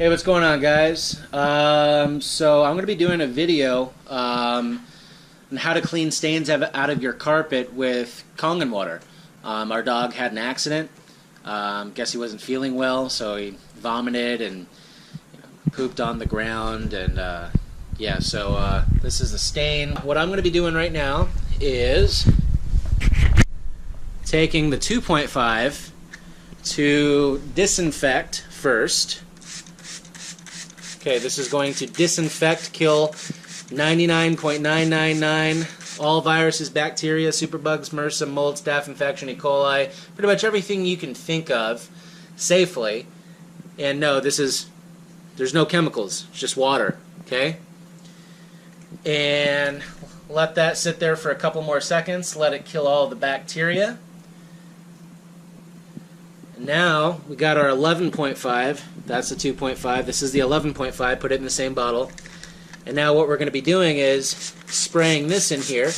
Hey, what's going on, guys? So I'm going to be doing a video on how to clean stains out of your carpet with Kangen water. Our dog had an accident. Guess he wasn't feeling well, so he vomited and pooped on the ground. And yeah, so this is the stain. What I'm going to be doing right now is taking the 2.5 to disinfect first. Okay, this is going to disinfect, kill 99.999 all viruses, bacteria, superbugs, MRSA, mold, staph infection, E. coli, pretty much everything you can think of safely. And no, there's no chemicals, it's just water, okay? And let that sit there for a couple more seconds, let it kill all the bacteria. Now we got our 11.5. That's the 2.5. This is the 11.5. Put it in the same bottle. And now what we're going to be doing is spraying this in here.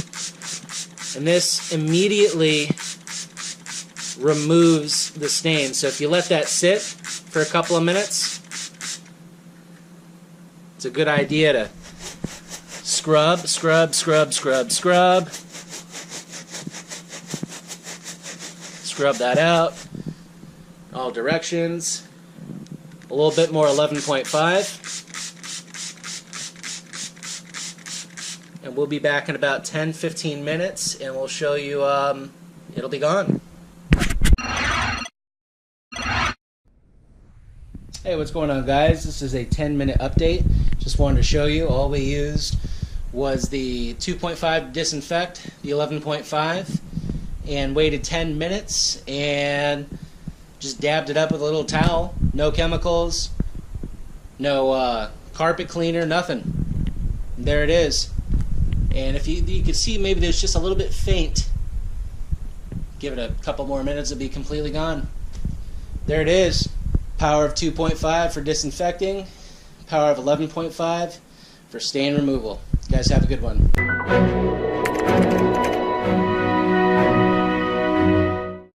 And this immediately removes the stain. So if you let that sit for a couple of minutes, it's a good idea to scrub, scrub, scrub, scrub, scrub. Scrub that out. All directions. A little bit more 11.5. And we'll be back in about 10-15 minutes and we'll show you it'll be gone. Hey, what's going on, guys? This is a 10-minute update. Just wanted to show you all we used was the 2.5 disinfect, the 11.5, and waited 10 minutes and just dabbed it up with a little towel. No chemicals, no carpet cleaner, nothing. There it is. And if you can see, maybe there's just a little bit faint. Give it a couple more minutes, it'll be completely gone. There it is. Power of 2.5 for disinfecting. Power of 11.5 for stain removal. You guys have a good one.